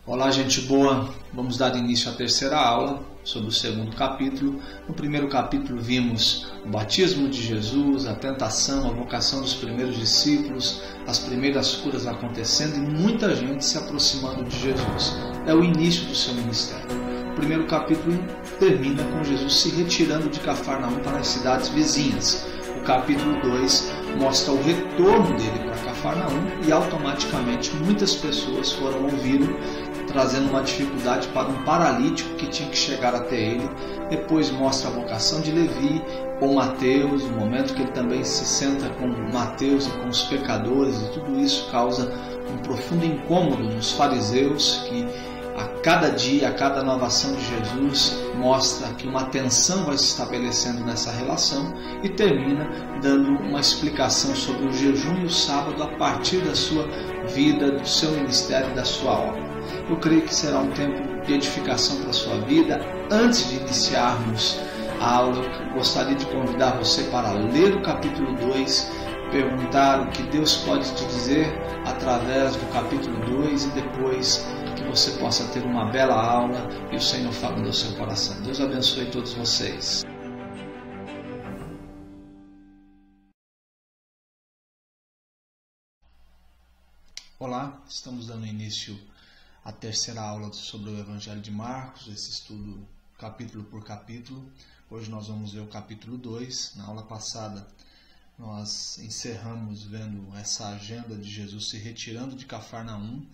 Olá, gente boa! Vamos dar início à terceira aula sobre o segundo capítulo. No primeiro capítulo vimos o batismo de Jesus, a tentação, a vocação dos primeiros discípulos, as primeiras curas acontecendo e muita gente se aproximando de Jesus. É o início do seu ministério. O primeiro capítulo termina com Jesus se retirando de Cafarnaum para as cidades vizinhas. O capítulo 2 mostra o retorno dele para Cafarnaum e automaticamente muitas pessoas foram ouvi-lo, trazendo uma dificuldade para um paralítico que tinha que chegar até ele. Depois mostra a vocação de Levi com Mateus, o momento que ele também se senta com Mateus e com os pecadores, e tudo isso causa um profundo incômodo nos fariseus, que a cada dia, a cada nova ação de Jesus mostra que uma tensão vai se estabelecendo nessa relação, e termina dando uma explicação sobre o jejum e o sábado a partir da sua vida, do seu ministério e da sua obra. Eu creio que será um tempo de edificação para a sua vida. Antes de iniciarmos a aula, eu gostaria de convidar você para ler o capítulo 2, perguntar o que Deus pode te dizer através do capítulo 2 e depois que você possa ter uma bela aula e o Senhor falando ao seu coração. Deus abençoe todos vocês. Olá, estamos dando início à terceira aula sobre o Evangelho de Marcos, esse estudo capítulo por capítulo. Hoje nós vamos ver o capítulo 2. Na aula passada nós encerramos vendo essa agenda de Jesus se retirando de Cafarnaum,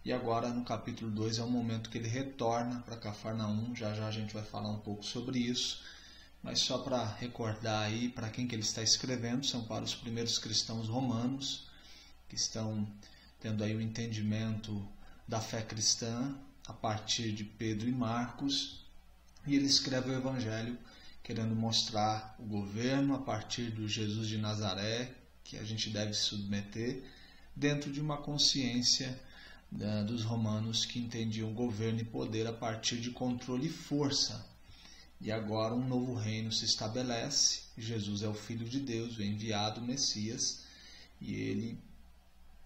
e agora no capítulo 2 é o momento que ele retorna para Cafarnaum. Já já a gente vai falar um pouco sobre isso, mas só para recordar aí para quem que ele está escrevendo, são para os primeiros cristãos romanos que estão tendo aí o entendimento da fé cristã a partir de Pedro e Marcos, e ele escreve o Evangelho querendo mostrar o governo a partir do Jesus de Nazaré, que a gente deve se submeter dentro de uma consciência dos romanos que entendiam governo e poder a partir de controle e força. E agora um novo reino se estabelece. Jesus é o Filho de Deus, o enviado, o Messias, e ele,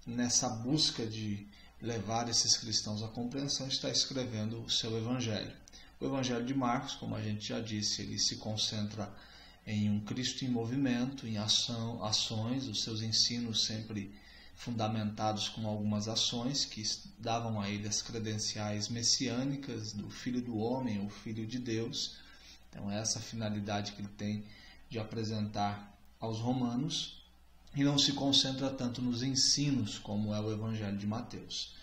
nessa busca de levar esses cristãos à compreensão, está escrevendo o seu Evangelho. O Evangelho de Marcos, como a gente já disse, ele se concentra em um Cristo em movimento, em ações, os seus ensinos sempre fundamentados com algumas ações que davam a ele as credenciais messiânicas do Filho do Homem, o Filho de Deus. Então é essa a finalidade que ele tem de apresentar aos romanos, e não se concentra tanto nos ensinos como é o Evangelho de Mateus.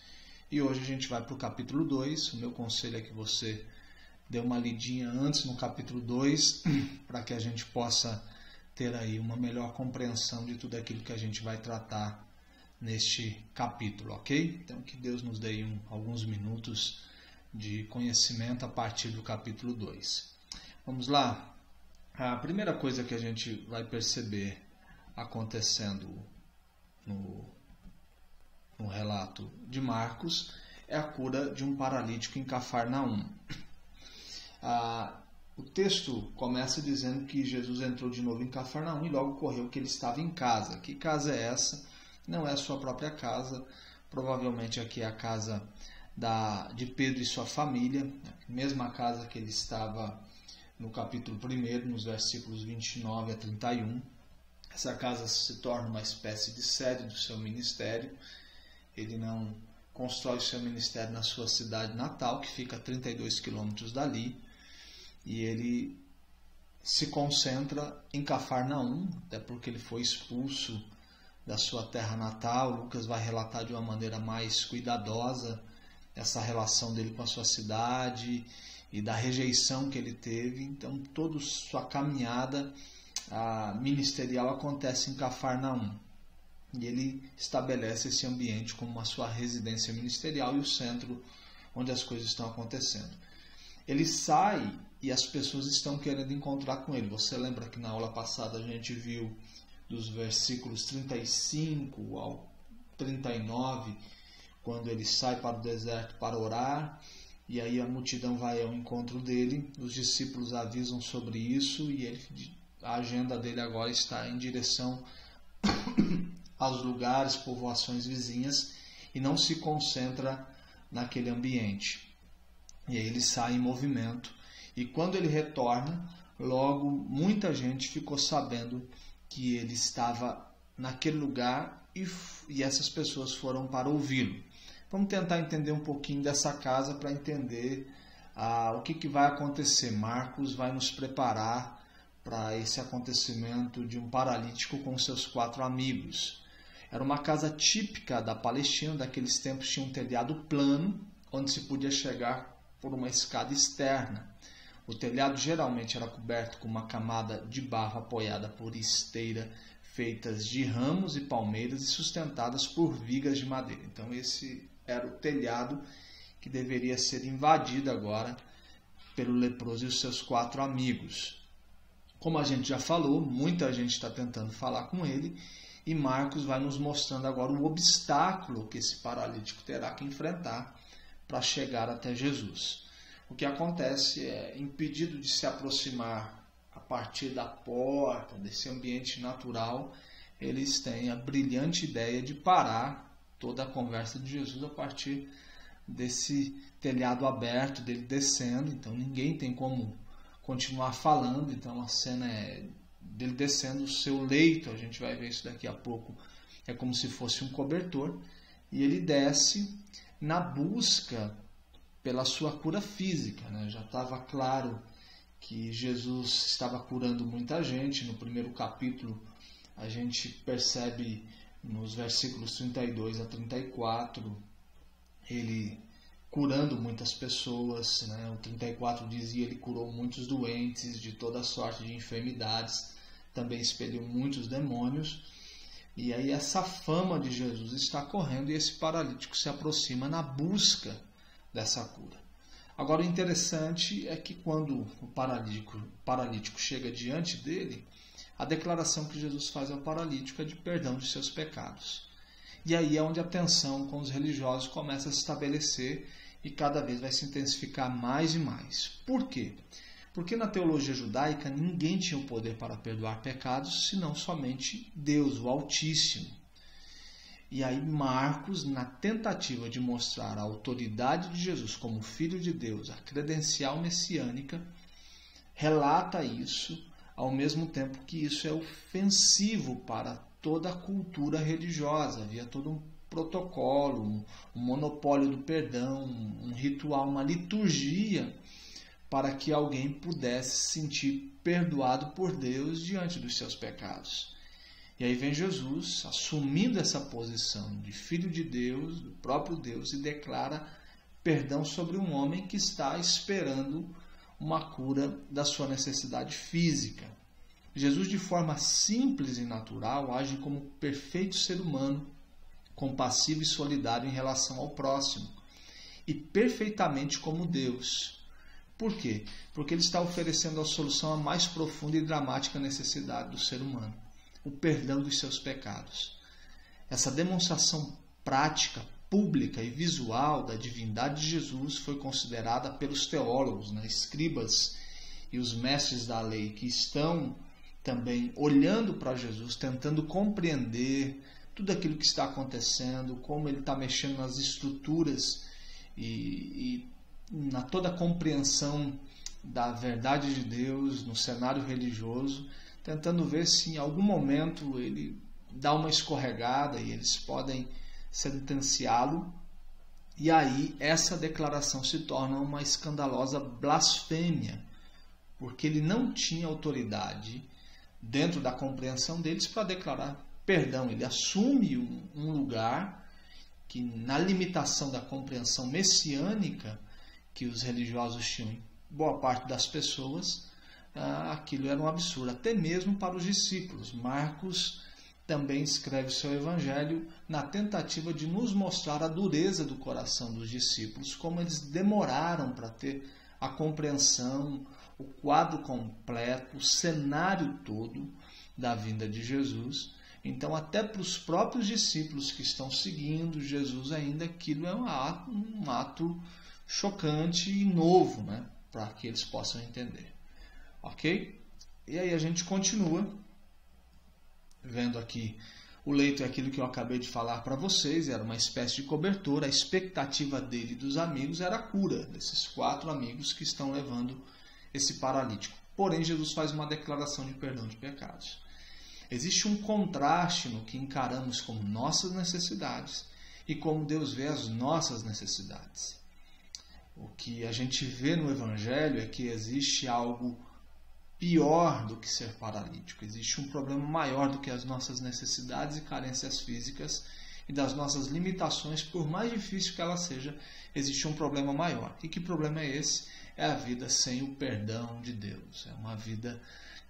E hoje a gente vai para o capítulo 2. O meu conselho é que você dê uma lidinha antes no capítulo 2, para que a gente possa ter aí uma melhor compreensão de tudo aquilo que a gente vai tratar neste capítulo, ok? Então que Deus nos dê alguns minutos de conhecimento a partir do capítulo 2. Vamos lá? A primeira coisa que a gente vai perceber acontecendo no relato de Marcos é a cura de um paralítico em Cafarnaum. O texto começa dizendo que Jesus entrou de novo em Cafarnaum e logo correu que ele estava em casa. Que casa é essa? Não é a sua própria casa, provavelmente aqui é a casa de Pedro e sua família, mesma casa que ele estava no capítulo 1, nos versículos 29 a 31. Essa casa se torna uma espécie de sede do seu ministério. Ele não constrói o seu ministério na sua cidade natal, que fica a 32 quilômetros dali, e ele se concentra em Cafarnaum, até porque ele foi expulso da sua terra natal. Lucas vai relatar de uma maneira mais cuidadosa essa relação dele com a sua cidade e da rejeição que ele teve. Então toda sua caminhada ministerial acontece em Cafarnaum, e ele estabelece esse ambiente como a sua residência ministerial e o centro onde as coisas estão acontecendo. Ele sai e as pessoas estão querendo encontrar com ele. Você lembra que na aula passada a gente viu dos versículos 35 ao 39, quando ele sai para o deserto para orar, e aí a multidão vai ao encontro dele, os discípulos avisam sobre isso, e a agenda dele agora está em direção aos lugares, povoações vizinhas, e não se concentra naquele ambiente. E aí ele sai em movimento. E quando ele retorna, logo muita gente ficou sabendo que ele estava naquele lugar e essas pessoas foram para ouvi-lo. Vamos tentar entender um pouquinho dessa casa para entender o que vai acontecer. Marcos vai nos preparar para esse acontecimento de um paralítico com seus 4 amigos. Era uma casa típica da Palestina, daqueles tempos tinha um telhado plano, onde se podia chegar por uma escada externa. O telhado geralmente era coberto com uma camada de barro apoiada por esteira feitas de ramos e palmeiras e sustentadas por vigas de madeira. Então esse era o telhado que deveria ser invadido agora pelo leproso e os seus 4 amigos. Como a gente já falou, muita gente está tentando falar com ele e Marcos vai nos mostrando agora o obstáculo que esse paralítico terá que enfrentar para chegar até Jesus. O que acontece é, impedido de se aproximar a partir da porta, desse ambiente natural, eles têm a brilhante ideia de parar toda a conversa de Jesus a partir desse telhado aberto, dele descendo. Então ninguém tem como continuar falando, então a cena é dele descendo o seu leito, a gente vai ver isso daqui a pouco, é como se fosse um cobertor, e ele desce na busca pela sua cura física, né? Já estava claro que Jesus estava curando muita gente. No primeiro capítulo a gente percebe nos versículos 32 a 34 ele curando muitas pessoas, né? O 34 dizia ele curou muitos doentes de toda sorte de enfermidades, também expeliu muitos demônios. E aí essa fama de Jesus está correndo e esse paralítico se aproxima na busca dessa cura. Agora o interessante é que quando o paralítico chega diante dele, a declaração que Jesus faz ao paralítico é de perdão de seus pecados. E aí é onde a tensão com os religiosos começa a se estabelecer e cada vez vai se intensificar mais e mais. Por quê? Porque na teologia judaica ninguém tinha o poder para perdoar pecados, senão somente Deus, o Altíssimo. E aí Marcos, na tentativa de mostrar a autoridade de Jesus como Filho de Deus, a credencial messiânica, relata isso, ao mesmo tempo que isso é ofensivo para toda a cultura religiosa. Havia todo um protocolo, um monopólio do perdão, um ritual, uma liturgia para que alguém pudesse se sentir perdoado por Deus diante dos seus pecados. E aí vem Jesus assumindo essa posição de Filho de Deus, do próprio Deus, e declara perdão sobre um homem que está esperando uma cura da sua necessidade física. Jesus, de forma simples e natural, age como perfeito ser humano, compassivo e solidário em relação ao próximo, e perfeitamente como Deus. Por quê? Porque ele está oferecendo a solução à mais profunda e dramática necessidade do ser humano, o perdão dos seus pecados. Essa demonstração prática, pública e visual da divindade de Jesus foi considerada pelos teólogos, escribas e os mestres da lei, que estão também olhando para Jesus, tentando compreender tudo aquilo que está acontecendo, como ele está mexendo nas estruturas e na toda a compreensão da verdade de Deus no cenário religioso, tentando ver se em algum momento ele dá uma escorregada e eles podem sentenciá-lo. E aí essa declaração se torna uma escandalosa blasfêmia, porque ele não tinha autoridade dentro da compreensão deles para declarar perdão. Ele assume um lugar que, na limitação da compreensão messiânica que os religiosos tinham em boa parte das pessoas, aquilo era um absurdo, até mesmo para os discípulos. Marcos também escreve seu evangelho na tentativa de nos mostrar a dureza do coração dos discípulos, como eles demoraram para ter a compreensão, o quadro completo, o cenário todo da vinda de Jesus. Então, até para os próprios discípulos que estão seguindo Jesus ainda, aquilo é um ato chocante e novo, para que eles possam entender. Ok? E aí a gente continua vendo aqui O leito é aquilo que eu acabei de falar para vocês, era uma espécie de cobertor. A expectativa dele e dos amigos era a cura desses 4 amigos que estão levando esse paralítico. Porém, Jesus faz uma declaração de perdão de pecados. Existe um contraste no que encaramos como nossas necessidades e como Deus vê as nossas necessidades. O que a gente vê no Evangelho é que existe algo pior do que ser paralítico. Existe um problema maior do que as nossas necessidades e carências físicas e das nossas limitações, por mais difícil que ela seja, existe um problema maior. E que problema é esse? É a vida sem o perdão de Deus. É uma vida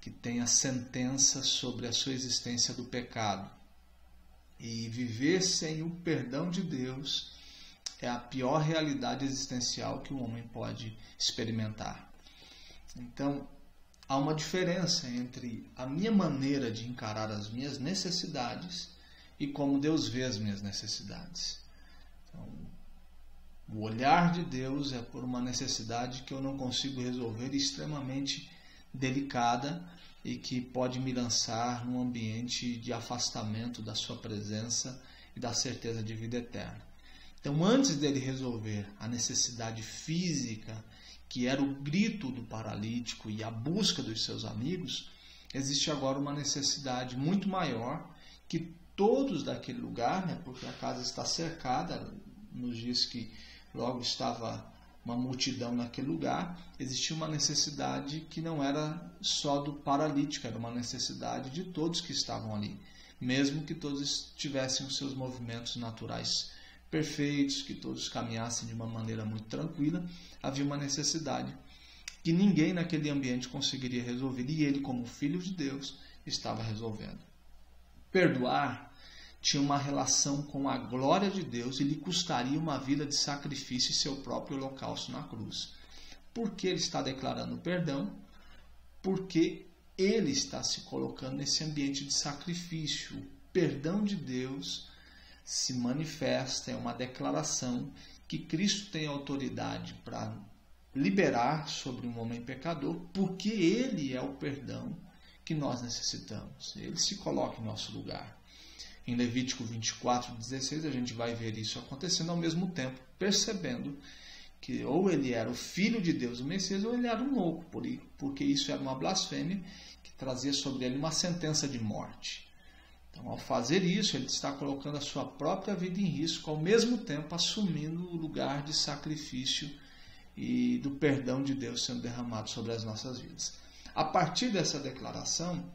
que tem a sentença sobre a sua existência do pecado. E viver sem o perdão de Deus é a pior realidade existencial que o homem pode experimentar. Então, há uma diferença entre a minha maneira de encarar as minhas necessidades e como Deus vê as minhas necessidades. Então, o olhar de Deus é por uma necessidade que eu não consigo resolver, extremamente delicada e que pode me lançar num ambiente de afastamento da sua presença e da certeza de vida eterna. Então, antes dele resolver a necessidade física, que era o grito do paralítico e a busca dos seus amigos, existe agora uma necessidade muito maior que todos daquele lugar, porque a casa está cercada, nos diz que logo estava uma multidão naquele lugar, existia uma necessidade que não era só do paralítico, era uma necessidade de todos que estavam ali, mesmo que todos tivessem os seus movimentos naturais perfeitos, que todos caminhassem de uma maneira muito tranquila, havia uma necessidade que ninguém naquele ambiente conseguiria resolver, e ele, como filho de Deus, estava resolvendo. Perdoar tinha uma relação com a glória de Deus e lhe custaria uma vida de sacrifício e seu próprio holocausto na cruz. Por que ele está declarando perdão? Porque ele está se colocando nesse ambiente de sacrifício. O perdão de Deus se manifesta, é uma declaração que Cristo tem autoridade para liberar sobre um homem pecador, porque ele é o perdão que nós necessitamos. Ele se coloca em nosso lugar. Em Levítico 24:16 a gente vai ver isso acontecendo, ao mesmo tempo percebendo que ou ele era o Filho de Deus, o Messias, ou ele era um louco, porque isso era uma blasfêmia que trazia sobre ele uma sentença de morte. Então, ao fazer isso, ele está colocando a sua própria vida em risco, ao mesmo tempo assumindo o lugar de sacrifício e do perdão de Deus sendo derramado sobre as nossas vidas. A partir dessa declaração,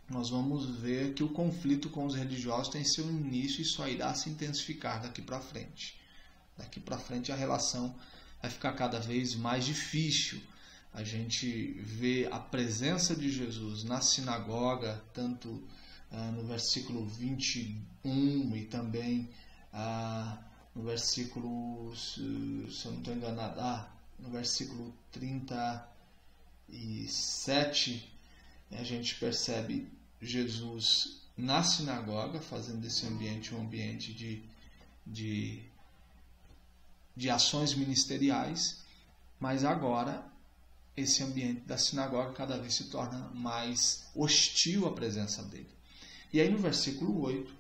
nós vamos ver que o conflito com os religiosos tem seu início e só irá se intensificar daqui para frente. Daqui para frente a relação vai ficar cada vez mais difícil. A gente vê a presença de Jesus na sinagoga, tanto no versículo 21 e também no versículo, se eu não estou enganado, no versículo 37, a gente percebe Jesus na sinagoga, fazendo desse ambiente um ambiente de ações ministeriais, mas agora esse ambiente da sinagoga cada vez se torna mais hostil à presença dele. E aí no versículo 8,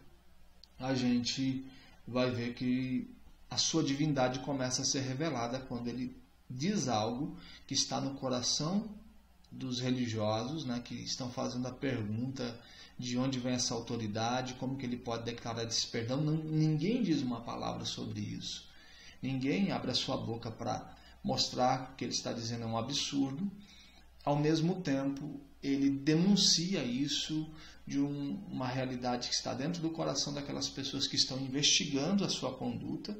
a gente vai ver que a sua divindade começa a ser revelada quando ele diz algo que está no coração dos religiosos, que estão fazendo a pergunta de onde vem essa autoridade, como que ele pode declarar esse perdão. Ninguém diz uma palavra sobre isso. Ninguém abre a sua boca para mostrar que o que ele está dizendo é um absurdo. Ao mesmo tempo, ele denuncia isso de uma realidade que está dentro do coração daquelas pessoas que estão investigando a sua conduta.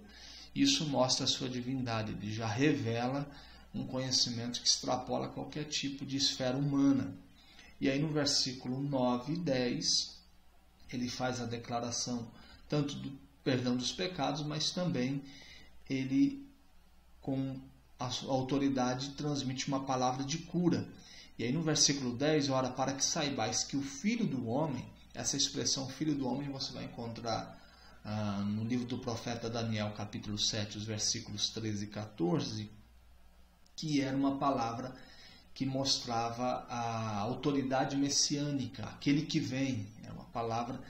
Isso mostra a sua divindade, ele já revela um conhecimento que extrapola qualquer tipo de esfera humana. E aí no versículo 9 e 10, ele faz a declaração tanto do perdão dos pecados, mas também ele, com a autoridade, transmite uma palavra de cura. E aí no versículo 10, ora, para que saibais que o Filho do Homem, essa expressão Filho do Homem você vai encontrar no livro do profeta Daniel, capítulo 7, os versículos 13 e 14, que era uma palavra que mostrava a autoridade messiânica, aquele que vem. É uma palavra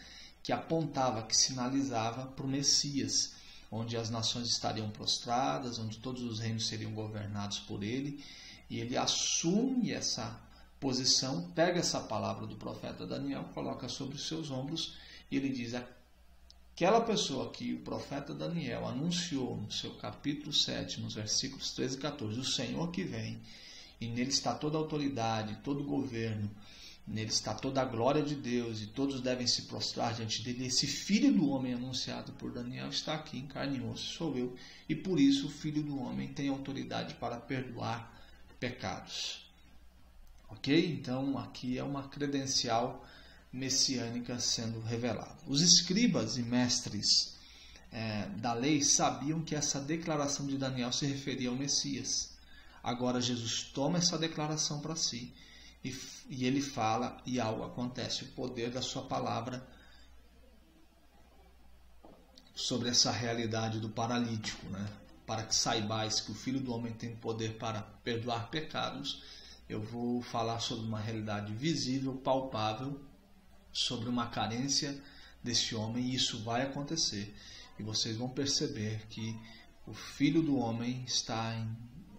que apontava, que sinalizava para o Messias, onde as nações estariam prostradas, onde todos os reinos seriam governados por ele, e ele assume essa posição, pega essa palavra do profeta Daniel, coloca sobre os seus ombros, e ele diz: aquela pessoa que o profeta Daniel anunciou no seu capítulo 7, nos versículos 13 e 14, o Senhor que vem, e nele está toda a autoridade, todo o governo, nele está toda a glória de Deus, e todos devem se prostrar diante dele. Esse Filho do Homem anunciado por Daniel está aqui em carne e osso, sou eu, e por isso o Filho do Homem tem autoridade para perdoar pecados. Ok? Então aqui é uma credencial messiânica sendo revelada. Os escribas e mestres da lei sabiam que essa declaração de Daniel se referia ao Messias. Agora Jesus toma essa declaração para si e ele fala e algo acontece. O poder da sua palavra sobre essa realidade do paralítico, né? Para que saibais que o Filho do Homem tem poder para perdoar pecados, eu vou falar sobre uma realidade visível, palpável, sobre uma carência desse homem, e isso vai acontecer. E vocês vão perceber que o Filho do Homem está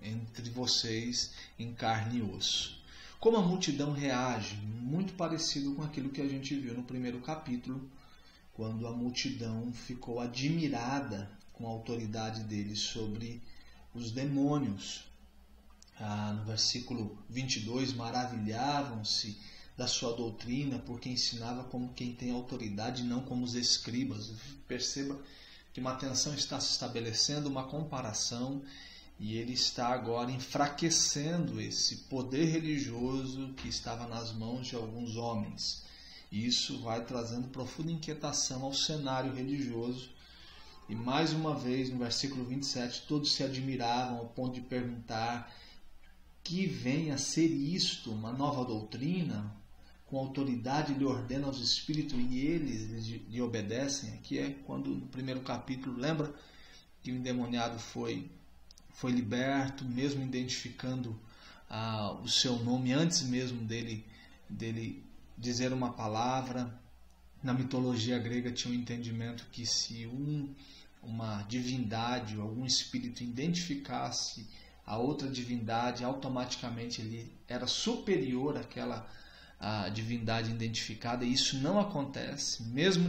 entre vocês em carne e osso. Como a multidão reage? Muito parecido com aquilo que a gente viu no primeiro capítulo, quando a multidão ficou admirada com a autoridade dele sobre os demônios. No versículo 22, maravilhavam-se da sua doutrina, porque ensinava como quem tem autoridade, não como os escribas. Perceba que uma tensão está se estabelecendo, uma comparação, e ele está agora enfraquecendo esse poder religioso que estava nas mãos de alguns homens. E isso vai trazendo profunda inquietação ao cenário religioso. E mais uma vez, no versículo 27, todos se admiravam ao ponto de perguntar: que venha a ser isto, uma nova doutrina? Com autoridade lhe ordena aos espíritos e eles lhe obedecem. Aqui é quando no primeiro capítulo, lembra que o endemoniado foi liberto, mesmo identificando o seu nome antes mesmo dele dizer uma palavra. Na mitologia grega tinha um entendimento que se uma divindade ou algum espírito identificasse a outra divindade, automaticamente ele era superior àquela divindade identificada, e isso não acontece, mesmo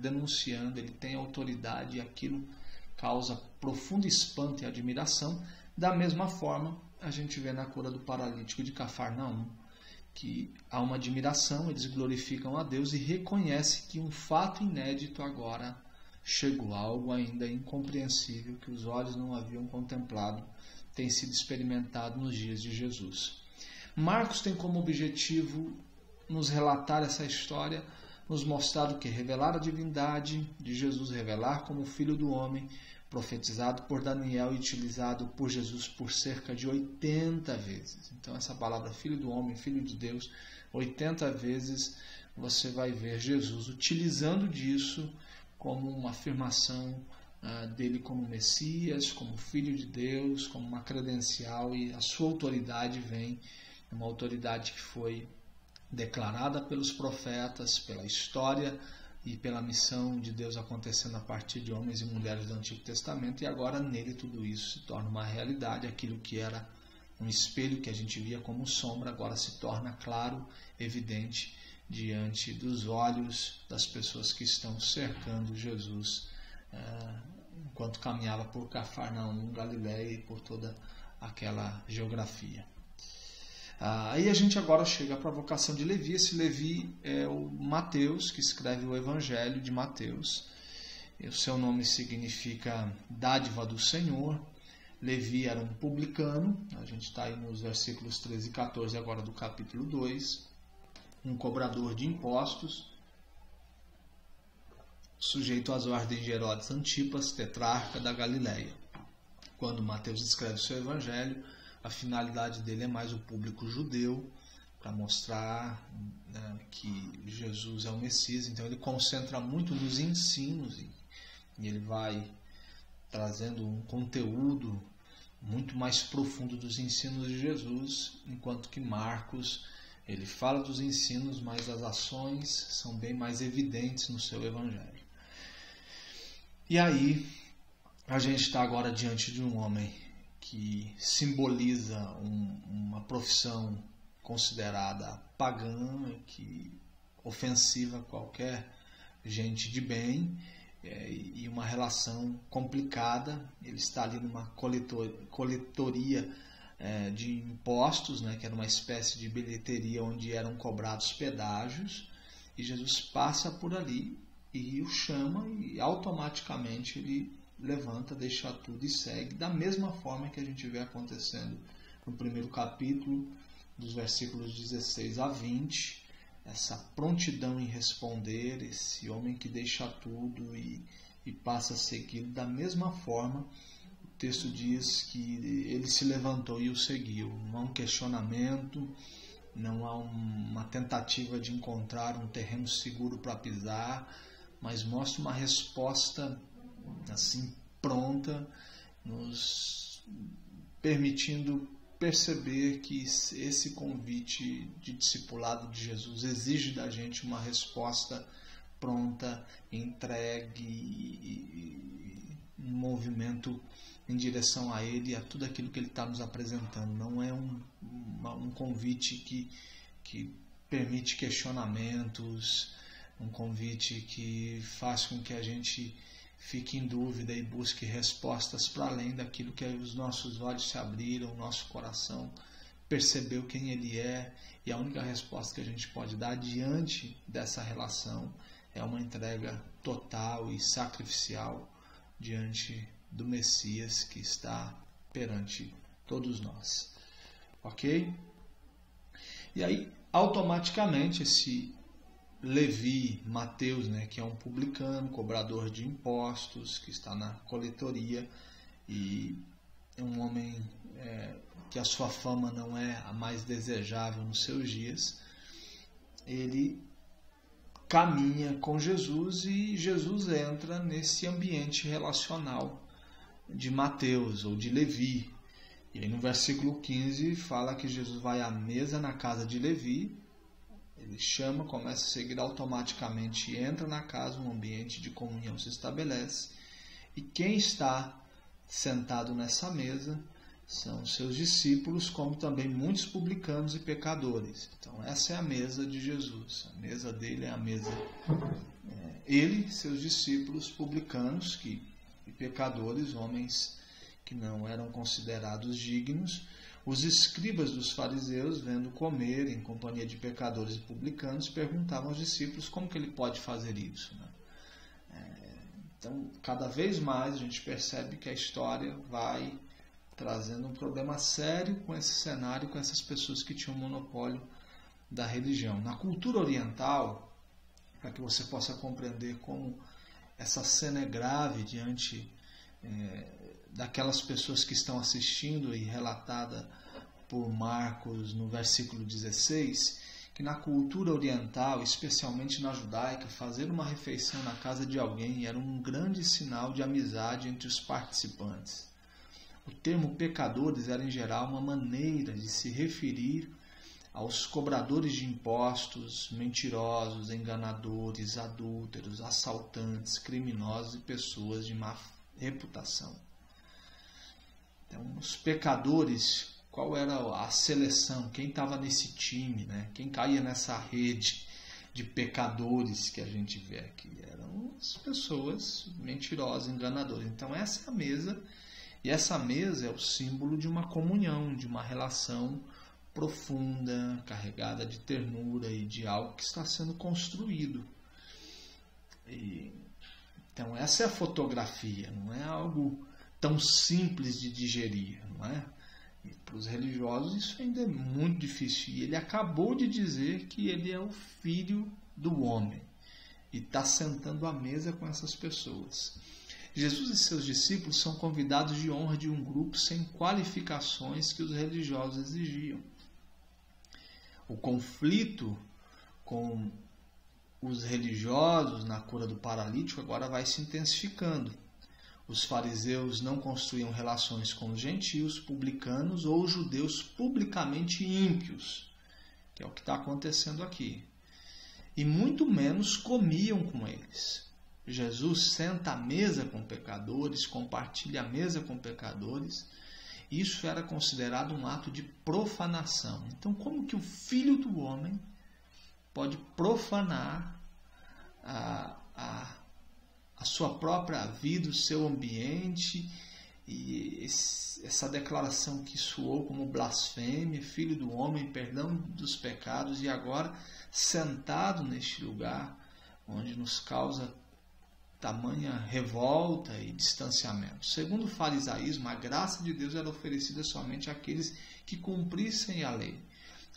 denunciando, ele tem autoridade, e aquilo causa profundo espanto e admiração. Da mesma forma, a gente vê na cura do paralítico de Cafarnaum, que há uma admiração, eles glorificam a Deus e reconhecem que um fato inédito agora chegou, algo ainda incompreensível que os olhos não haviam contemplado, tem sido experimentado nos dias de Jesus. Marcos tem como objetivo nos relatar essa história, nos mostrar o que? Revelar a divindade de Jesus, revelar como Filho do Homem, profetizado por Daniel e utilizado por Jesus por cerca de 80 vezes. Então essa palavra Filho do Homem, Filho de Deus, 80 vezes você vai ver Jesus utilizando disso como uma afirmação dele como Messias, como Filho de Deus, como uma credencial, e a sua autoridade vem, uma autoridade que foi declarada pelos profetas, pela história e pela missão de Deus acontecendo a partir de homens e mulheres do Antigo Testamento, e agora nele tudo isso se torna uma realidade. Aquilo que era um espelho que a gente via como sombra, agora se torna claro, evidente, diante dos olhos das pessoas que estão cercando Jesus enquanto caminhava por Cafarnaum, Galileia e por toda aquela geografia. Aí a gente agora chega para a vocação de Levi. Esse Levi é o Mateus, que escreve o Evangelho de Mateus. O seu nome significa dádiva do Senhor. Levi era um publicano, a gente está aí nos versículos 13 e 14 agora do capítulo 2, um cobrador de impostos, sujeito às ordens de Herodes Antipas, tetrarca da Galileia. Quando Mateus escreve o seu Evangelho, a finalidade dele é mais o público judeu, para mostrar que Jesus é o Messias. Então ele concentra muito nos ensinos e ele vai trazendo um conteúdo muito mais profundo dos ensinos de Jesus, enquanto que Marcos Ele fala dos ensinos, mas as ações são bem mais evidentes no seu evangelho. E aí, a gente está agora diante de um homem que simboliza uma profissão considerada pagã, que ofensiva a qualquer gente de bem, e uma relação complicada. Ele está ali numa coletoria de impostos, né, que era uma espécie de bilheteria onde eram cobrados pedágios, e Jesus passa por ali e o chama, e automaticamente ele levanta, deixa tudo e segue, da mesma forma que a gente vê acontecendo no primeiro capítulo, dos versículos 16 a 20, essa prontidão em responder, esse homem que deixa tudo e passa a segui-lo. Da mesma forma, o texto diz que ele se levantou e o seguiu. Não há um questionamento, não há uma tentativa de encontrar um terreno seguro para pisar, mas mostra uma resposta assim pronta, nos permitindo perceber que esse convite de discipulado de Jesus exige da gente uma resposta pronta, entregue, um movimento em direção a Ele e a tudo aquilo que Ele está nos apresentando. Não é um convite que permite questionamentos, um convite que faz com que a gente fique em dúvida e busque respostas para além daquilo que os nossos olhos se abriram, o nosso coração percebeu quem Ele é, e a única resposta que a gente pode dar diante dessa relação é uma entrega total e sacrificial diante do Messias que está perante todos nós. Ok? E aí, automaticamente, esse Levi, Mateus, né, que é um publicano, cobrador de impostos, que está na coletoria, e é um homem que a sua fama não é a mais desejável nos seus dias, ele caminha com Jesus e Jesus entra nesse ambiente relacional de Mateus ou de Levi. E aí no versículo 15 fala que Jesus vai à mesa na casa de Levi. Ele chama, começa a seguir automaticamente, entra na casa, um ambiente de comunhão se estabelece. E quem está sentado nessa mesa são seus discípulos, como também muitos publicanos e pecadores. Então essa é a mesa de Jesus. A mesa dele é a mesa... ele, seus discípulos, publicanos e pecadores, homens que não eram considerados dignos. Os escribas dos fariseus, vendo comer em companhia de pecadores e publicanos, perguntavam aos discípulos como que ele pode fazer isso, né? Então, cada vez mais a gente percebe que a história vai trazendo um problema sério com esse cenário, com essas pessoas que tinham monopólio da religião. Na cultura oriental, para que você possa compreender como essa cena é grave diante daquelas pessoas que estão assistindo e relatada por Marcos no versículo 16, que na cultura oriental, especialmente na judaica, fazer uma refeição na casa de alguém era um grande sinal de amizade entre os participantes. O termo pecadores era em geral uma maneira de se referir aos cobradores de impostos, mentirosos, enganadores, adúlteros, assaltantes, criminosos e pessoas de má reputação. Então, os pecadores, qual era a seleção? Quem estava nesse time, né? Quem caía nessa rede de pecadores que a gente vê aqui? Eram as pessoas mentirosas, enganadoras. Então essa é a mesa, e essa mesa é o símbolo de uma comunhão, de uma relação profunda, carregada de ternura e de algo que está sendo construído. Então essa é a fotografia, não é algo tão simples de digerir, não é? E para os religiosos isso ainda é muito difícil. E ele acabou de dizer que ele é o filho do homem e está sentando à mesa com essas pessoas. Jesus e seus discípulos são convidados de honra de um grupo sem qualificações que os religiosos exigiam. O conflito com os religiosos na cura do paralítico agora vai se intensificando. Os fariseus não construíam relações com os gentios, publicanos ou judeus publicamente ímpios. que é o que está acontecendo aqui. E muito menos comiam com eles. Jesus senta à mesa com pecadores, compartilha a mesa com pecadores. Isso era considerado um ato de profanação. Então, como que o Filho do Homem pode profanar a sua própria vida, o seu ambiente? E essa declaração que soou como blasfêmia, Filho do Homem, perdão dos pecados, e agora sentado neste lugar onde nos causa tamanha revolta e distanciamento. Segundo o farisaísmo, a graça de Deus era oferecida somente àqueles que cumprissem a lei.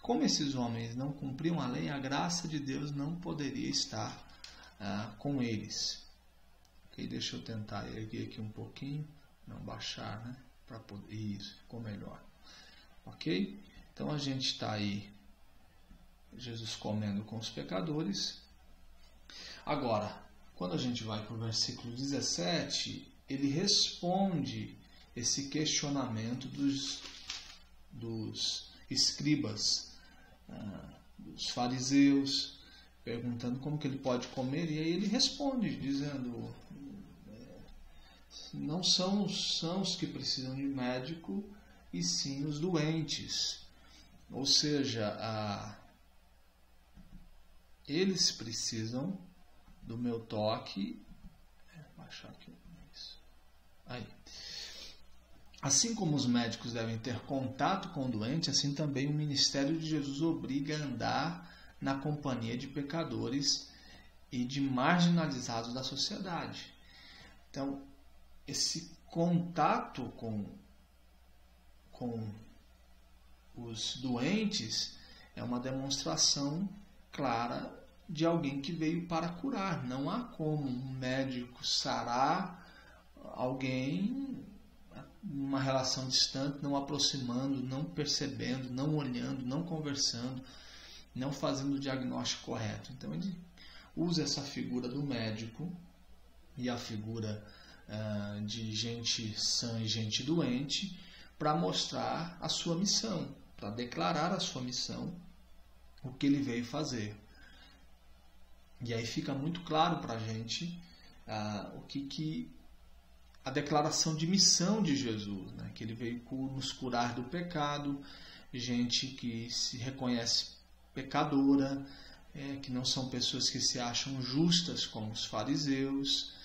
Como esses homens não cumpriam a lei, a graça de Deus não poderia estar com eles. Okay, deixa eu tentar erguer aqui um pouquinho, não baixar, né? Para poder. Isso, ficou melhor. Ok? Então a gente está aí, Jesus comendo com os pecadores. Agora, quando a gente vai para o versículo 17, ele responde esse questionamento dos escribas, dos fariseus, perguntando como que ele pode comer, e aí ele responde, dizendo, não são os que precisam de médico, e sim os doentes. Ou seja, eles precisam do meu toque. Baixar aqui. Isso. Aí. Assim como os médicos devem ter contato com o doente, assim também o ministério de Jesus obriga a andar na companhia de pecadores e de marginalizados da sociedade. Então, esse contato com os doentes é uma demonstração clara de alguém que veio para curar. Não há como um médico sarar alguém numa relação distante, não aproximando, não percebendo, não olhando, não conversando, não fazendo o diagnóstico correto. Então ele usa essa figura do médico e a figura de gente sã e gente doente para mostrar a sua missão, para declarar a sua missão, o que ele veio fazer. E aí fica muito claro para a gente o que a declaração de missão de Jesus, né? Que ele veio nos curar do pecado, gente que se reconhece pecadora, que não são pessoas que se acham justas como os fariseus.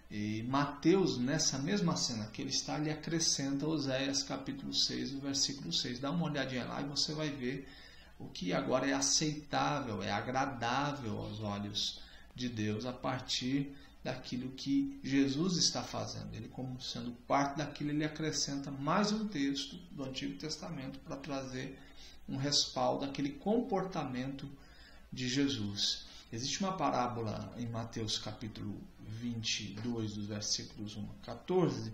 E Mateus, nessa mesma cena que ele está, ele acrescenta Oséias capítulo 6, versículo 6. Dá uma olhadinha lá e você vai ver o que agora é aceitável, é agradável aos olhos de Deus a partir daquilo que Jesus está fazendo. Ele, como sendo parte daquilo, ele acrescenta mais um texto do Antigo Testamento para trazer um respaldo daquele comportamento de Jesus. Existe uma parábola em Mateus capítulo 22, dos versículos 1 a 14,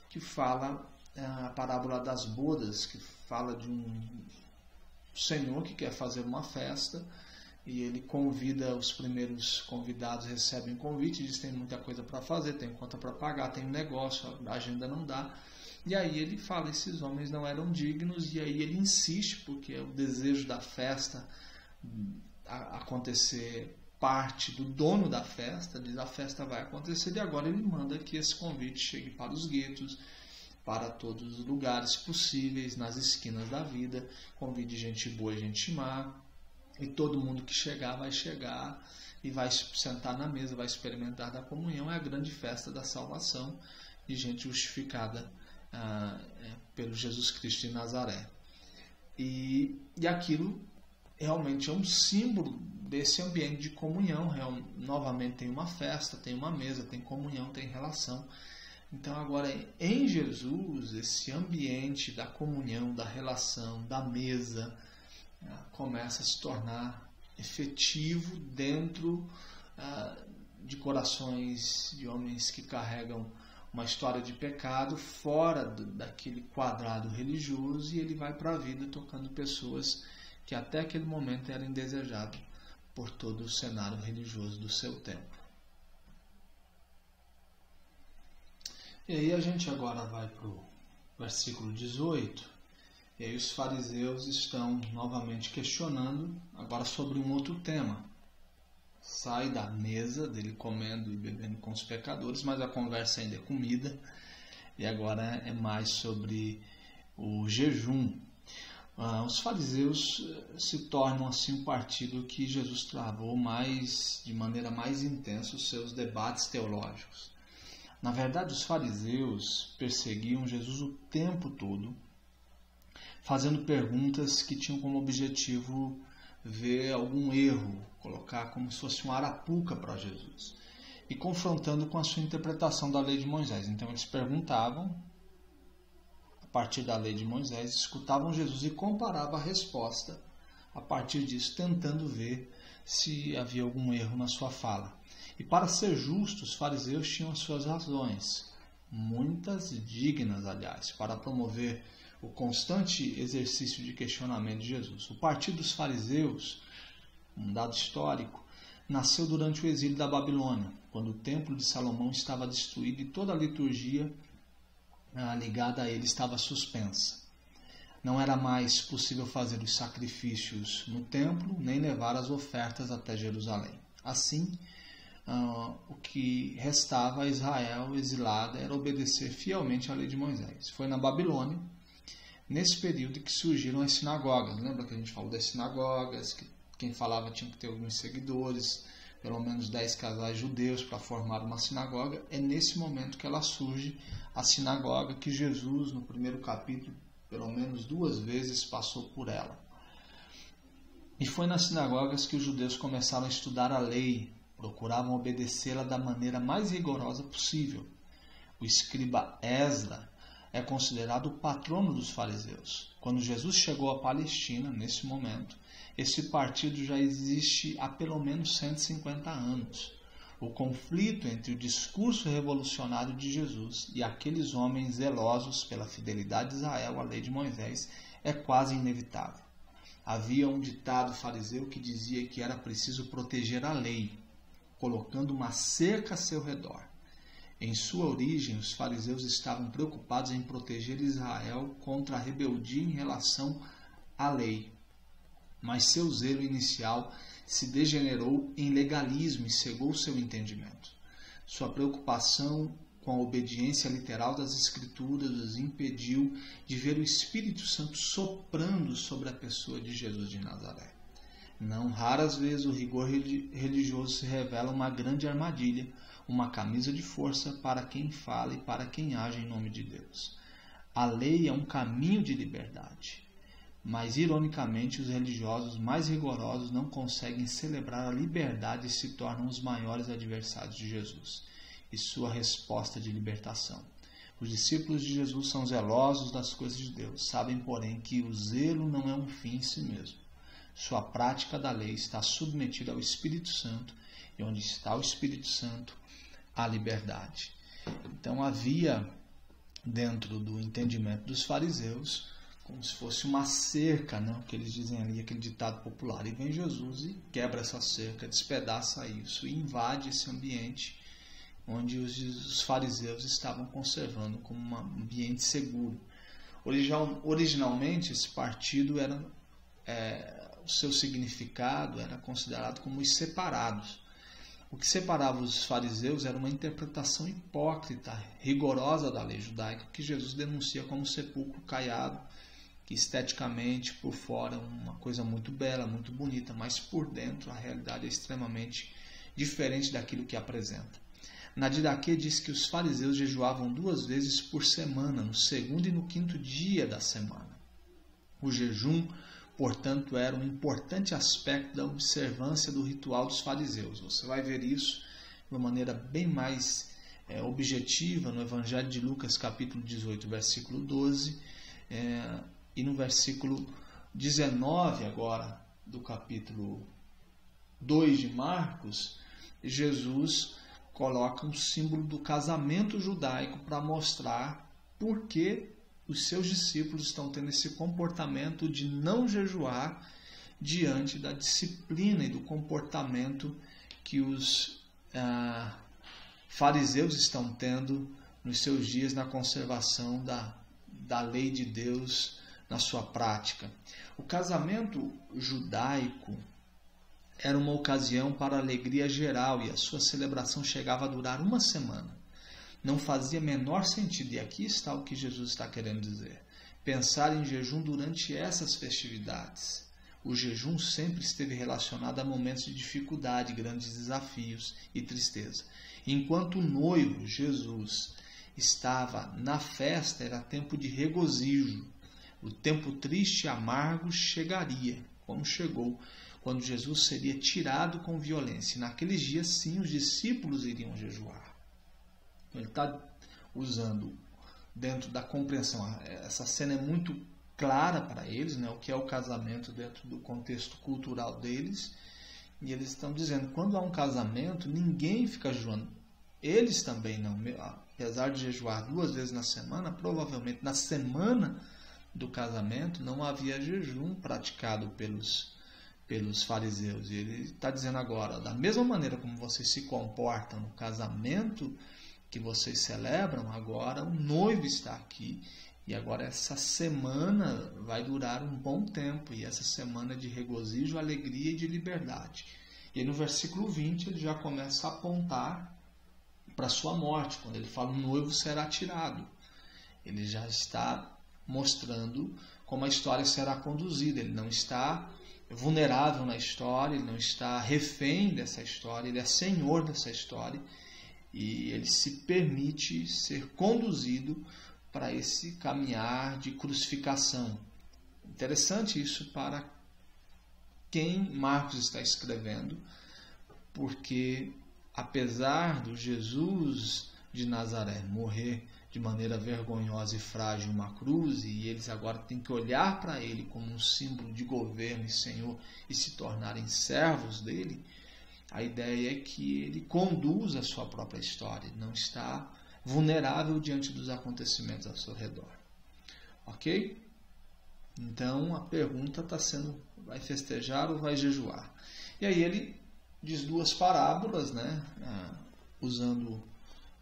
que fala a parábola das bodas, que fala de um senhor que quer fazer uma festa e ele convida, os primeiros convidados recebem convite, diz que tem muita coisa para fazer, tem conta para pagar, tem um negócio, a agenda não dá. E aí ele fala, esses homens não eram dignos, e aí ele insiste, porque é o desejo da festa acontecer parte do dono da festa, diz a festa vai acontecer, e agora ele manda que esse convite chegue para os guetos, para todos os lugares possíveis, nas esquinas da vida, convide gente boa e gente má, e todo mundo que chegar vai chegar e vai sentar na mesa, vai experimentar da comunhão. É a grande festa da salvação de gente justificada pelo Jesus Cristo de Nazaré. E aquilo realmente é um símbolo desse ambiente de comunhão. Novamente tem uma festa, tem uma mesa, tem comunhão, tem relação. Então agora em Jesus, esse ambiente da comunhão, da relação, da mesa, começa a se tornar efetivo dentro de corações de homens que carregam uma história de pecado fora daquele quadrado religioso, e ele vai para a vida tocando pessoas que até aquele momento eram indesejadas por todo o cenário religioso do seu tempo. E aí a gente agora vai para o versículo 18, E aí os fariseus estão novamente questionando agora sobre um outro tema. Sai da mesa dele comendo e bebendo com os pecadores, mas a conversa ainda é comida. E agora é mais sobre o jejum. Os fariseus se tornam assim um partido que Jesus travou de maneira mais intensa os seus debates teológicos. Na verdade, os fariseus perseguiam Jesus o tempo todo, fazendo perguntas que tinham como objetivo ver algum erro, colocar como se fosse uma arapuca para Jesus, e confrontando com a sua interpretação da lei de Moisés. Então eles perguntavam, a partir da lei de Moisés, escutavam Jesus e comparavam a resposta, a partir disso, tentando ver se havia algum erro na sua fala. E para ser justos, os fariseus tinham as suas razões, muitas dignas, aliás, para promover o constante exercício de questionamento de Jesus. O partido dos fariseus, um dado histórico, nasceu durante o exílio da Babilônia, quando o templo de Salomão estava destruído e toda a liturgia ligada a ele estava suspensa. Não era mais possível fazer os sacrifícios no templo, nem levar as ofertas até Jerusalém. Assim, o que restava a Israel exilada era obedecer fielmente à lei de Moisés. Foi na Babilônia, nesse período, que surgiram as sinagogas. Lembra que a gente falou das sinagogas, que quem falava tinha que ter alguns seguidores, pelo menos 10 casais judeus para formar uma sinagoga? É nesse momento que ela surge, a sinagoga, que Jesus, no primeiro capítulo, pelo menos 2 vezes passou por ela. E foi nas sinagogas que os judeus começaram a estudar a lei, procuravam obedecê-la da maneira mais rigorosa possível. O escriba Esdras é considerado o patrono dos fariseus. Quando Jesus chegou à Palestina, nesse momento, esse partido já existe há pelo menos 150 anos. O conflito entre o discurso revolucionário de Jesus e aqueles homens zelosos pela fidelidade de Israel à lei de Moisés é quase inevitável. Havia um ditado fariseu que dizia que era preciso proteger a lei, colocando uma cerca a seu redor. Em sua origem, os fariseus estavam preocupados em proteger Israel contra a rebeldia em relação à lei. Mas seu zelo inicial se degenerou em legalismo e cegou seu entendimento. Sua preocupação com a obediência literal das Escrituras os impediu de ver o Espírito Santo soprando sobre a pessoa de Jesus de Nazaré. Não raras vezes o rigor religioso se revela uma grande armadilha, uma camisa de força para quem fala e para quem age em nome de Deus. A lei é um caminho de liberdade, mas ironicamente os religiosos mais rigorosos não conseguem celebrar a liberdade e se tornam os maiores adversários de Jesus e sua resposta de libertação. Os discípulos de Jesus são zelosos das coisas de Deus, sabem, porém, que o zelo não é um fim em si mesmo. Sua prática da lei está submetida ao Espírito Santo, e onde está o Espírito Santo, há liberdade. Então havia, dentro do entendimento dos fariseus, como se fosse uma cerca, né? O que eles dizem ali, aquele ditado popular. E vem Jesus e quebra essa cerca, despedaça isso e invade esse ambiente onde os fariseus estavam conservando como um ambiente seguro. Originalmente, esse partido o seu significado era considerado como os separados. O que separava os fariseus era uma interpretação hipócrita, rigorosa da lei judaica, que Jesus denuncia como sepulcro caiado, que esteticamente, por fora, é uma coisa muito bela, muito bonita, mas por dentro a realidade é extremamente diferente daquilo que apresenta. Na Didaquê diz que os fariseus jejuavam 2 vezes por semana, no 2º e no 5º dia da semana. O jejum, portanto, era um importante aspecto da observância do ritual dos fariseus. Você vai ver isso de uma maneira bem mais objetiva no Evangelho de Lucas, capítulo 18, versículo 12, e no versículo 19 agora do capítulo 2 de Marcos, Jesus coloca um símbolo do casamento judaico para mostrar por que os seus discípulos estão tendo esse comportamento de não jejuar diante da disciplina e do comportamento que os fariseus estão tendo nos seus dias na conservação da lei de Deus na sua prática. O casamento judaico era uma ocasião para alegria geral e a sua celebração chegava a durar uma semana. Não fazia menor sentido, e aqui está o que Jesus está querendo dizer, pensar em jejum durante essas festividades. O jejum sempre esteve relacionado a momentos de dificuldade, grandes desafios e tristeza. Enquanto o noivo, Jesus, estava na festa, era tempo de regozijo. O tempo triste e amargo chegaria, como chegou, quando Jesus seria tirado com violência. E naqueles dias, sim, os discípulos iriam jejuar. Ele está usando, dentro da compreensão, essa cena é muito clara para eles, né, o que é o casamento dentro do contexto cultural deles. E eles estão dizendo, quando há um casamento, ninguém fica jejuando. Eles também não. Apesar de jejuar 2 vezes na semana, provavelmente na semana do casamento não havia jejum praticado pelos fariseus. E ele está dizendo agora, da mesma maneira como vocês se comportam no casamento que vocês celebram, agora o noivo está aqui. E agora essa semana vai durar um bom tempo. E essa semana de regozijo, alegria e de liberdade. E no versículo 20 ele já começa a apontar para a sua morte. Quando ele fala o noivo será tirado, ele já está mostrando como a história será conduzida. Ele não está vulnerável na história, ele não está refém dessa história, ele é senhor dessa história e ele se permite ser conduzido para esse caminhar de crucificação. Interessante isso para quem Marcos está escrevendo, porque apesar do Jesus de Nazaré morrer de maneira vergonhosa e frágil em uma cruz, e eles agora têm que olhar para ele como um símbolo de governo e senhor e se tornarem servos dele, a ideia é que ele conduz a sua própria história, ele não está vulnerável diante dos acontecimentos ao seu redor. Ok? Então a pergunta está sendo, vai festejar ou vai jejuar? E aí ele diz 2 parábolas, né? Usando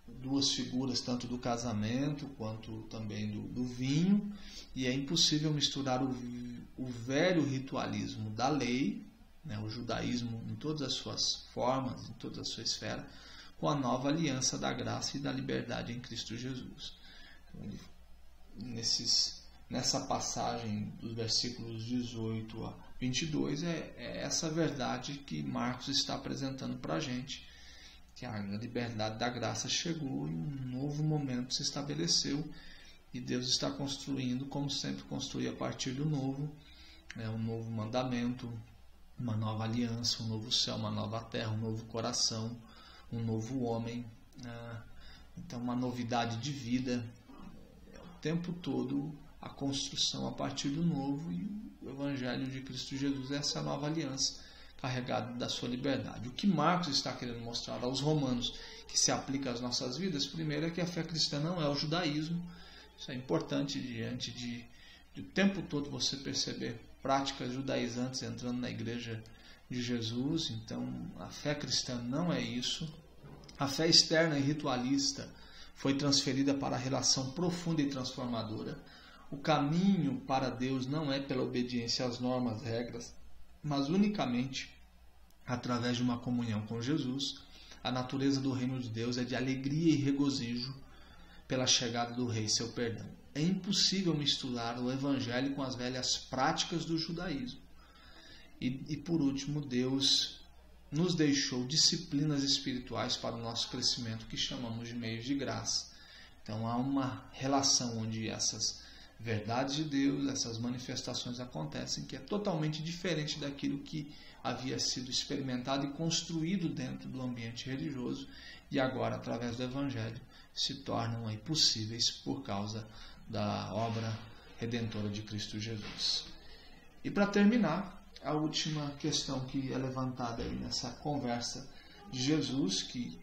2 figuras, tanto do casamento quanto também do vinho, e é impossível misturar o velho ritualismo da lei, né, o judaísmo em todas as suas formas, em toda a sua esfera, com a nova aliança da graça e da liberdade em Cristo Jesus. Então, nessa passagem dos versículos 18 a 22, é essa verdade que Marcos está apresentando para a gente, que a liberdade da graça chegou e um novo momento se estabeleceu e Deus está construindo, como sempre construi a partir do novo, um novo mandamento, uma nova aliança, um novo céu, uma nova terra, um novo coração, um novo homem, então uma novidade de vida, o tempo todo a construção a partir do novo, e o Evangelho de Cristo Jesus é essa nova aliança carregado da sua liberdade. O que Marcos está querendo mostrar aos romanos que se aplica às nossas vidas, primeiro é que a fé cristã não é o judaísmo. Isso é importante diante de o tempo todo você perceber práticas judaizantes entrando na igreja de Jesus. Então a fé cristã não é isso. A fé externa e ritualista foi transferida para a relação profunda e transformadora. O caminho para Deus não é pela obediência às normas, regras, mas unicamente através de uma comunhão com Jesus. A natureza do reino de Deus é de alegria e regozijo pela chegada do Rei, seu perdão. É impossível misturar o Evangelho com as velhas práticas do judaísmo. E por último, Deus nos deixou disciplinas espirituais para o nosso crescimento, que chamamos de meios de graça. Então há uma relação onde essas verdades de Deus, essas manifestações acontecem, que é totalmente diferente daquilo que havia sido experimentado e construído dentro do ambiente religioso, e agora, através do Evangelho, se tornam aí possíveis por causa da obra redentora de Cristo Jesus. E para terminar, a última questão que é levantada aí nessa conversa de Jesus, que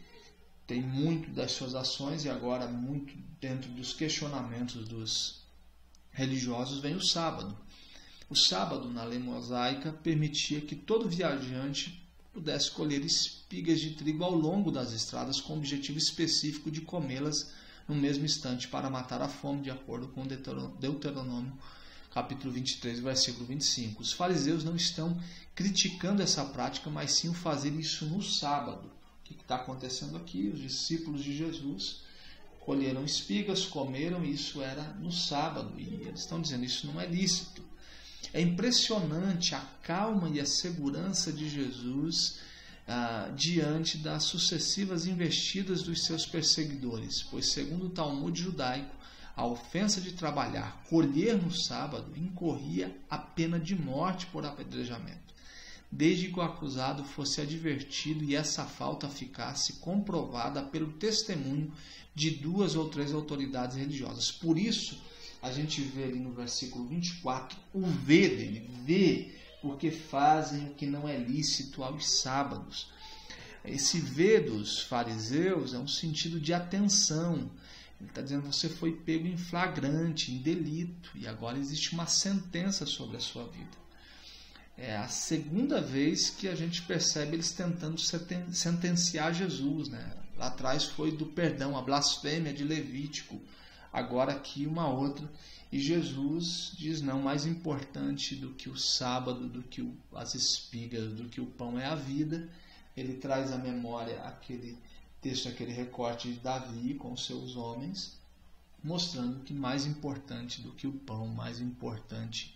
tem muito das suas ações e agora muito dentro dos questionamentos dos religiosos, vem o sábado. O sábado, na lei mosaica, permitia que todo viajante pudesse colher espigas de trigo ao longo das estradas com o objetivo específico de comê-las no mesmo instante para matar a fome, de acordo com Deuteronômio capítulo 23, versículo 25. Os fariseus não estão criticando essa prática, mas sim o fazer isso no sábado. O que está acontecendo aqui? Os discípulos de Jesus colheram espigas, comeram, e isso era no sábado. E eles estão dizendo, isso não é lícito. É impressionante a calma e a segurança de Jesus diante das sucessivas investidas dos seus perseguidores, pois, segundo o Talmud judaico, a ofensa de trabalhar, colher no sábado, incorria a pena de morte por apedrejamento, desde que o acusado fosse advertido e essa falta ficasse comprovada pelo testemunho de 2 ou 3 autoridades religiosas. Por isso, a gente vê ali no versículo 24 o vê dele, vê porque fazem o que não é lícito aos sábados. Esse vê dos fariseus é um sentido de atenção. Ele está dizendo, você foi pego em flagrante, em delito, e agora existe uma sentença sobre a sua vida. É a segunda vez que a gente percebe eles tentando sentenciar Jesus, né? Lá atrás foi do perdão, a blasfêmia de Levítico. Agora aqui uma outra. E Jesus diz, não, mais importante do que o sábado, do que as espigas, do que o pão é a vida. Ele traz à memória aquele texto, aquele recorte de Davi com seus homens, mostrando que mais importante do que o pão, mais importante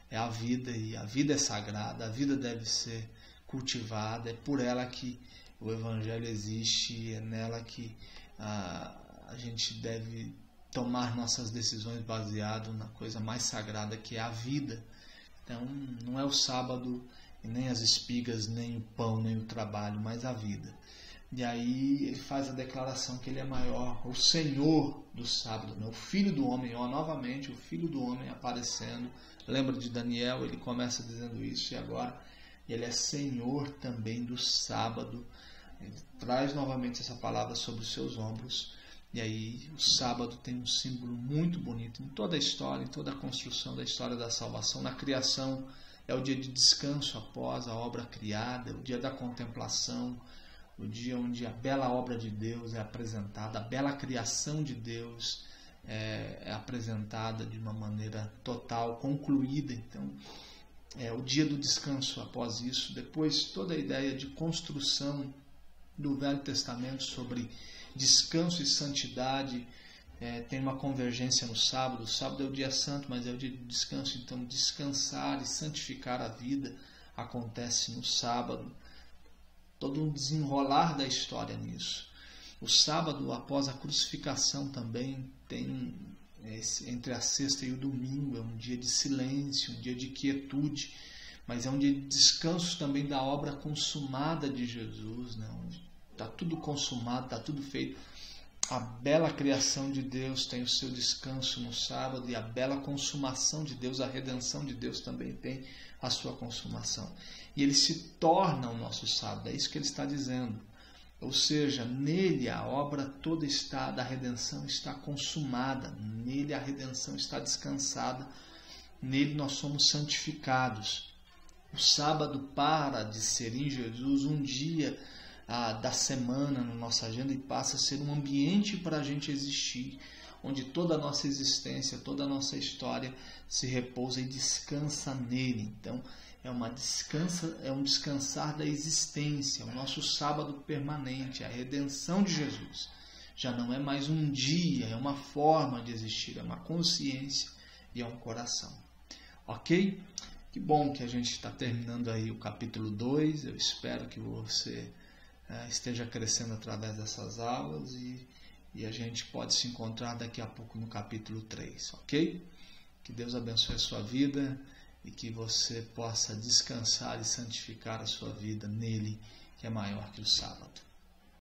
é a vida, e a vida é sagrada, a vida deve ser cultivada, é por ela que o Evangelho existe, é nela que a gente deve tomar nossas decisões baseado na coisa mais sagrada, que é a vida. Então, não é o sábado, nem as espigas, nem o pão, nem o trabalho, mas a vida. E aí ele faz a declaração que ele é maior, o Senhor do sábado, né? O Filho do Homem, ó, novamente o Filho do Homem aparecendo. Lembra de Daniel? Ele começa dizendo isso, e agora ele é Senhor também do sábado. Ele traz novamente essa palavra sobre os seus ombros. E aí o sábado tem um símbolo muito bonito em toda a história, em toda a construção da história da salvação. Na criação é o dia de descanso após a obra criada, o dia da contemplação, o dia onde a bela obra de Deus é apresentada, a bela criação de Deus é apresentada de uma maneira total, concluída. Então, é o dia do descanso após isso. Depois, toda a ideia de construção do Velho Testamento sobre descanso e santidade tem uma convergência no sábado. O sábado é o dia santo, mas é o dia de descanso. Então, descansar e santificar a vida acontece no sábado. Todo um desenrolar da história nisso. O sábado, após a crucificação, também tem, entre a sexta e o domingo, é um dia de silêncio, um dia de quietude, mas é um dia de descanso também da obra consumada de Jesus, né? Onde está tudo consumado, está tudo feito. A bela criação de Deus tem o seu descanso no sábado, e a bela consumação de Deus, a redenção de Deus também tem a sua consumação. E ele se torna o nosso sábado, é isso que ele está dizendo. Ou seja, nele a obra toda da redenção está consumada, nele a redenção está descansada, nele nós somos santificados. O sábado para de ser em Jesus um dia da semana na nossa agenda e passa a ser um ambiente para a gente existir, onde toda a nossa existência, toda a nossa história se repousa e descansa nele. Então, é um descansar da existência, o nosso sábado permanente, a redenção de Jesus. Já não é mais um dia, é uma forma de existir, é uma consciência e é um coração. Ok? Que bom que a gente está terminando aí o capítulo 2, eu espero que você esteja crescendo através dessas aulas e a gente pode se encontrar daqui a pouco no capítulo 3, ok? Que Deus abençoe a sua vida e que você possa descansar e santificar a sua vida nele, que é maior que o sábado.